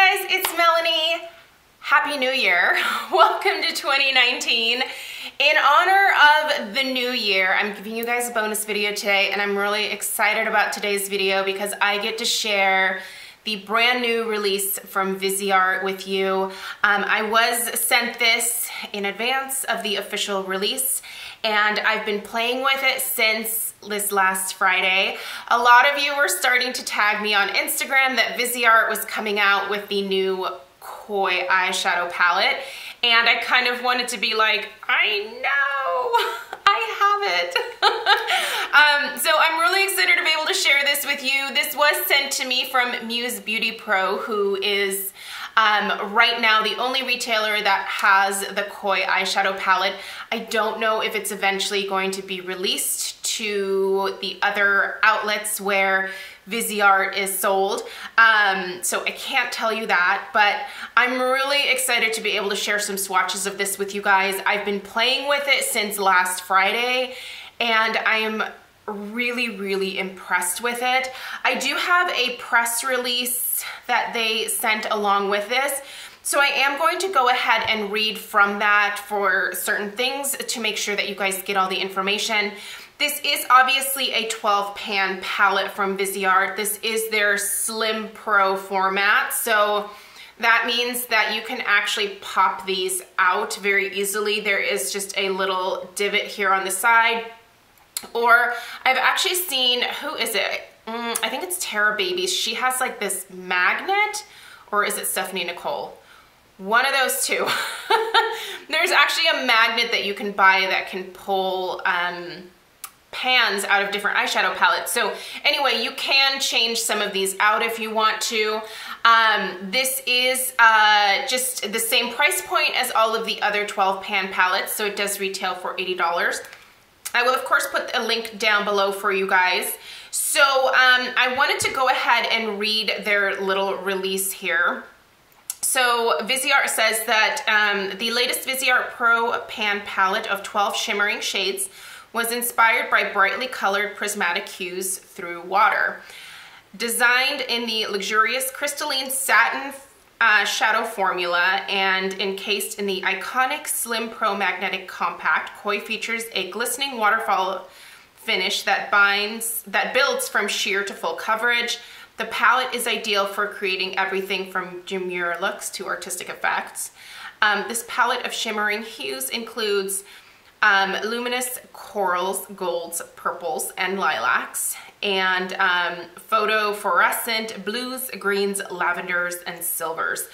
guys, it's Melanie. Happy New Year. Welcome to 2019. In honor of the new year, I'm giving you guys a bonus video today, and I'm really excited about today's video because I get to share the brand new release from Viseart with you. I was sent this in advance of the official release, and I've been playing with it since this last Friday. A lot of you were starting to tag me on Instagram that Viseart was coming out with the new Coy Eyeshadow Palette, and I kind of wanted to be like, I know, I have it. So I'm really excited to be able to share this with you. This was sent to me from Muse Beauty Pro, who is right now the only retailer that has the Coy Eyeshadow Palette. I don't know if it's eventually going to be released to the other outlets where Viseart is sold. So I can't tell you that, but I'm really excited to be able to share some swatches of this with you guys. I've been playing with it since last Friday, and I am really impressed with it. I do have a press release that they sent along with this, so I am going to go ahead and read from that for certain things to make sure that you guys get all the information. This is obviously a 12 pan palette from Viseart. This is their Slim Pro format, so that means that you can actually pop these out very easily. There is just a little divot here on the side. Or I've actually seen, who is it? I think it's Tara Babies. She has like this magnet, or is it Stephanie Nicole? One of those two. There's actually a magnet that you can buy that can pull pans out of different eyeshadow palettes. So anyway, you can change some of these out if you want to. This is just the same price point as all of the other 12 pan palettes, so it does retail for $80. I will of course put a link down below for you guys. So I wanted to go ahead and read their little release here. So Viseart says that the latest Viseart Pro Pan Palette of 12 shimmering shades was inspired by brightly colored prismatic hues through water. Designed in the luxurious crystalline satin shadow formula and encased in the iconic Slim Pro Magnetic Compact, Coy features a glistening waterfall finish that builds from sheer to full coverage. The palette is ideal for creating everything from demure looks to artistic effects. This palette of shimmering hues includes luminous corals, golds, purples, and lilacs, and phosphorescent blues, greens, lavenders, and silvers.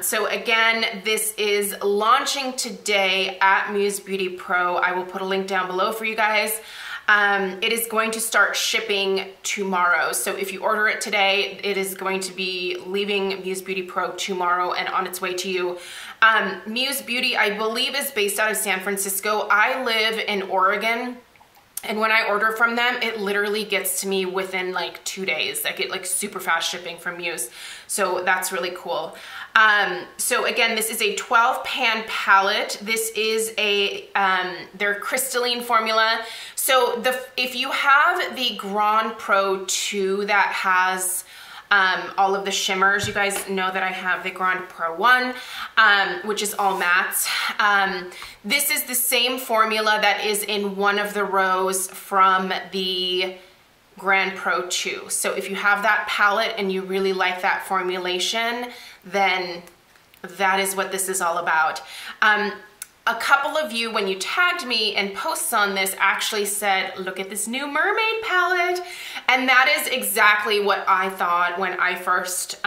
So again, this is launching today at Muse Beauty Pro. I will put a link down below for you guys. It is going to start shipping tomorrow. So if you order it today, it is going to be leaving Muse Beauty Pro tomorrow and on its way to you. Muse Beauty, I believe, is based out of San Francisco. I live in Oregon, and when I order from them, it literally gets to me within like 2 days. I get like super fast shipping from Muse. So that's really cool. So again, this is a 12 pan palette. This is a their crystalline formula. So if you have the Grand Pro 2 that has all of the shimmers, you guys know that I have the Grand Pro 1, which is all mattes. This is the same formula that is in one of the rows from the Grand Pro 2. So if you have that palette and you really like that formulation, then that is what this is all about. A couple of you, when you tagged me in posts on this, actually said, look at this new mermaid palette. And that is exactly what I thought when I first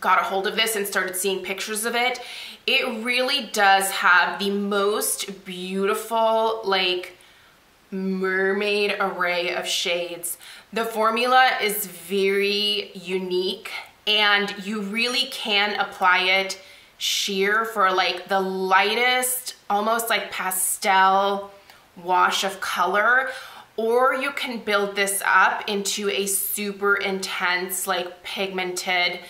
got a hold of this and started seeing pictures of it. It really does have the most beautiful, like, mermaid array of shades. The formula is very unique, and you really can apply it sheer for like the lightest, almost like pastel wash of color, or you can build this up into a super intense, like pigmented,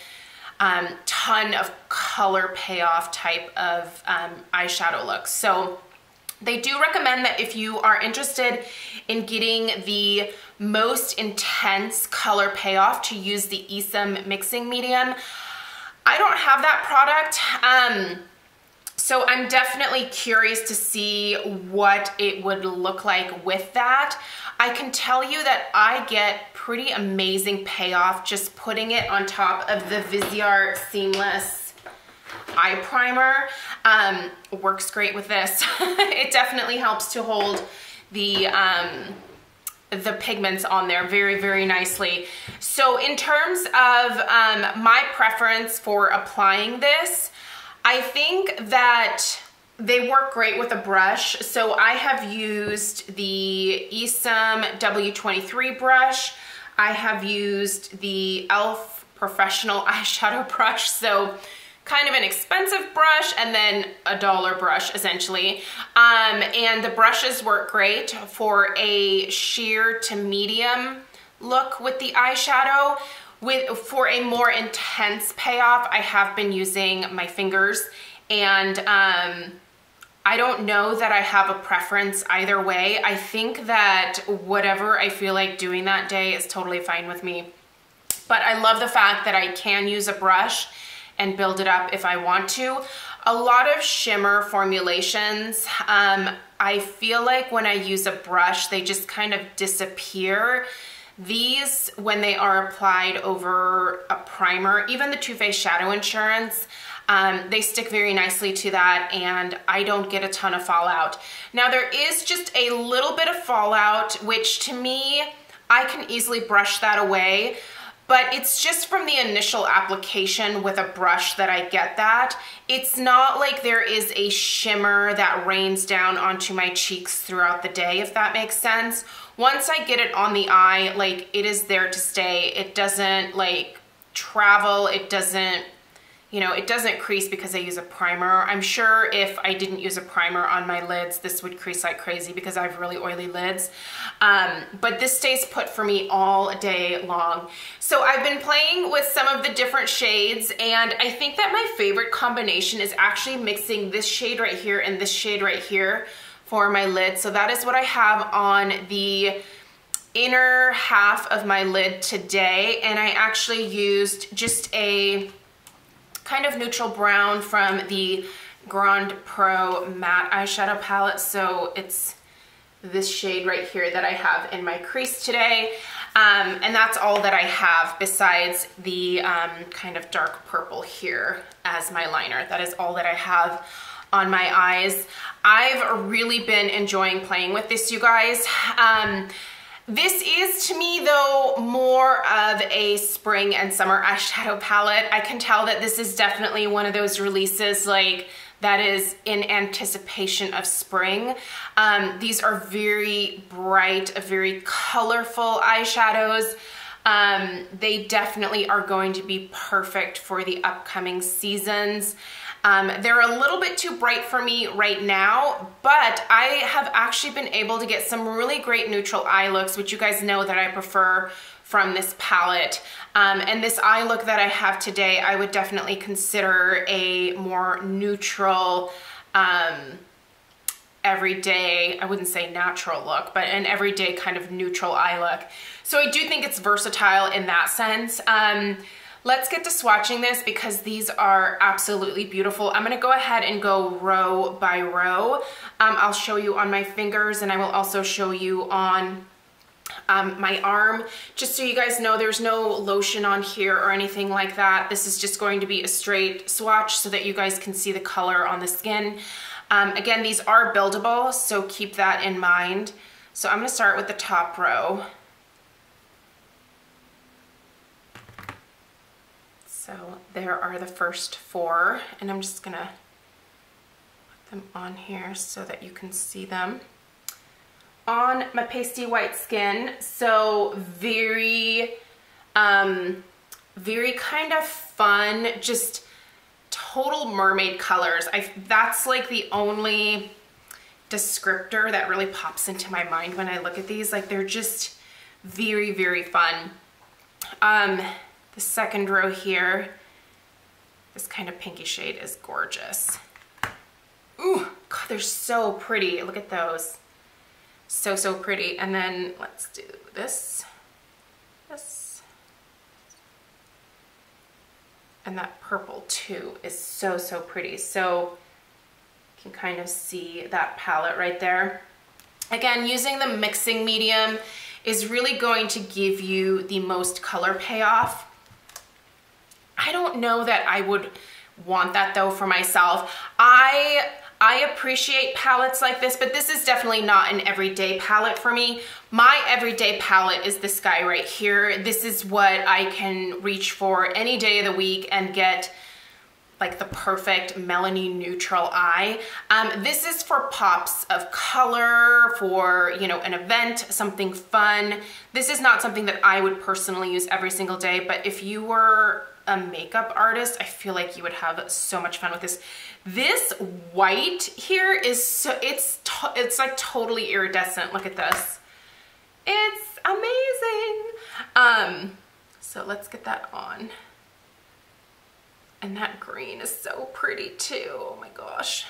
ton of color payoff type of eyeshadow look. So they do recommend that if you are interested in getting the most intense color payoff, to use the Esam mixing medium. I don't have that product, so I'm definitely curious to see what it would look like with that. I can tell you that I get pretty amazing payoff just putting it on top of the Viseart Seamless Eye Primer. Works great with this. It definitely helps to hold the pigments on there very, very nicely. So in terms of my preference for applying this, I think that they work great with a brush. So I have used the Esam W23 brush. I have used the e.l.f. Professional Eyeshadow Brush. So kind of an expensive brush and then a $1 brush essentially. And the brushes work great for a sheer to medium look with the eyeshadow. For a more intense payoff, I have been using my fingers, and I don't know that I have a preference either way. I think that whatever I feel like doing that day is totally fine with me. But I love the fact that I can use a brush and build it up if I want to. A lot of shimmer formulations, I feel like when I use a brush, they just kind of disappear. These, when they are applied over a primer, even the Too Faced Shadow Insurance, they stick very nicely to that, and I don't get a ton of fallout. Now there is just a little bit of fallout, which to me, I can easily brush that away, but it's just from the initial application with a brush that I get that. It's not like there is a shimmer that rains down onto my cheeks throughout the day, if that makes sense. Once I get it on the eye, like, it is there to stay. It doesn't like travel. It doesn't, you know, it doesn't crease because I use a primer. I'm sure if I didn't use a primer on my lids, this would crease like crazy because I have really oily lids. But this stays put for me all day long. So I've been playing with some of the different shades, and I think that my favorite combination is actually mixing this shade right here and this shade right here for my lid. So that is what I have on the inner half of my lid today. And I actually used just a kind of neutral brown from the Grand Pro Matte Eyeshadow Palette. So it's this shade right here that I have in my crease today. And that's all that I have besides the kind of dark purple here as my liner. That is all that I have on my eyes. I've really been enjoying playing with this, you guys. This is, to me though, more of a spring and summer eyeshadow palette. I can tell that this is definitely one of those releases like that is in anticipation of spring. These are very bright, very colorful eyeshadows. They definitely are going to be perfect for the upcoming seasons. They're a little bit too bright for me right now, but I have actually been able to get some really great neutral eye looks, which you guys know that I prefer from this palette. And this eye look that I have today, I would definitely consider a more neutral, everyday, I wouldn't say natural look, but an everyday kind of neutral eye look. So I do think it's versatile in that sense. Let's get to swatching this because these are absolutely beautiful. I'm gonna go ahead and go row by row. I'll show you on my fingers, and I will also show you on my arm. Just so you guys know, there's no lotion on here or anything like that. This is just going to be a straight swatch so that you guys can see the color on the skin. Again, these are buildable, so keep that in mind. So I'm gonna start with the top row. So there are the first four, and I'm just gonna put them on here so that you can see them. On my pasty white skin, so very kind of fun, just total mermaid colors. That's like the only descriptor that really pops into my mind when I look at these. Like, they're just very, very fun. The second row here, this kind of pinky shade is gorgeous. Ooh, God, they're so pretty. Look at those. So, so pretty. And then let's do this. And that purple too is so, so pretty. So you can kind of see that palette right there. Again, using the mixing medium is really going to give you the most color payoff. I don't know that I would want that though for myself. I appreciate palettes like this, but this is definitely not an everyday palette for me. My everyday palette is this guy right here. This is what I can reach for any day of the week and get like the perfect Melanie neutral eye. This is for pops of color, for, you know, an event, something fun. This is not something that I would personally use every single day, but if you were a makeup artist, I feel like you would have so much fun with this. This white here is so, it's like totally iridescent. Look at this. It's amazing. So let's get that on. And that green is so pretty too. Oh my gosh.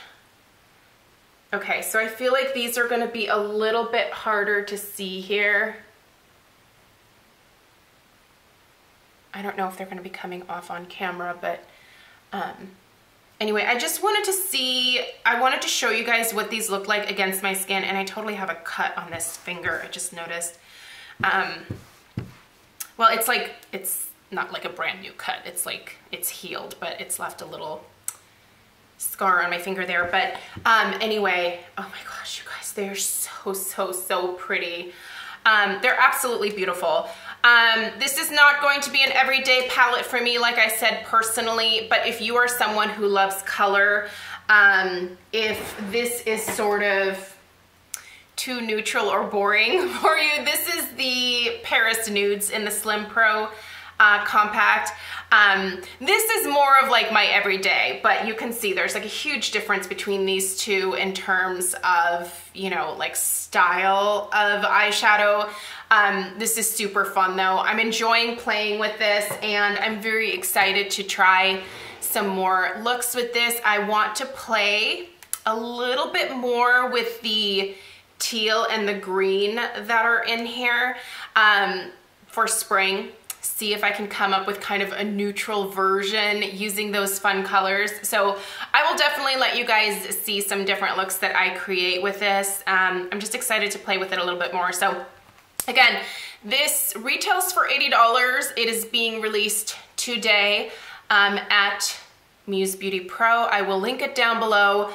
Okay, so I feel like these are gonna be a little bit harder to see here. I don't know if they're gonna be coming off on camera, but anyway, I just wanted to see, I wanted to show you guys what these look like against my skin, and I totally have a cut on this finger, I just noticed. Well, it's like, it's not like a brand new cut, it's like, it's healed, but it's left a little scar on my finger there. But anyway, oh my gosh, you guys, they're so, so, so pretty. They're absolutely beautiful. This is not going to be an everyday palette for me, like I said, personally, but if you are someone who loves color, if this is sort of too neutral or boring for you, this is the Paris Nudes in the Slim Pro compact. This is more of like my everyday, but you can see there's like a huge difference between these two in terms of, you know, like style of eyeshadow. This is super fun though. I'm enjoying playing with this, and I'm very excited to try some more looks with this. I want to play a little bit more with the teal and the green that are in here for spring. See if I can come up with kind of a neutral version using those fun colors. So I will definitely let you guys see some different looks that I create with this. I'm just excited to play with it a little bit more. So again, this retails for $80. It is being released today at Muse Beauty Pro. I will link it down below.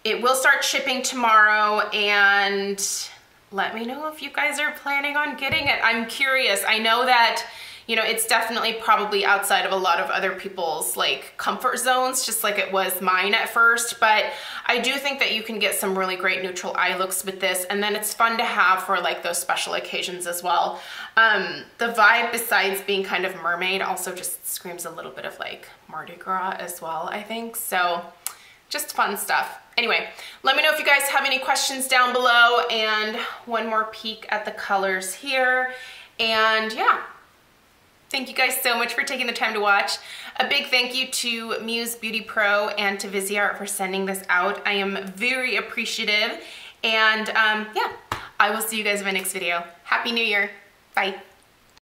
It will start shipping tomorrow, and let me know if you guys are planning on getting it. I'm curious. I know that, you know, it's definitely probably outside of a lot of other people's like comfort zones, just like it was mine at first, but I do think that you can get some really great neutral eye looks with this, and then it's fun to have for like those special occasions as well. The vibe, besides being kind of mermaid, also just screams a little bit of like Mardi Gras as well, I think. So just fun stuff. Anyway, let me know if you guys have any questions down below, and one more peek at the colors here. And yeah, thank you guys so much for taking the time to watch. A big thank you to Muse Beauty Pro and to Viseart for sending this out. I am very appreciative. And yeah, I will see you guys in my next video. Happy New Year. Bye.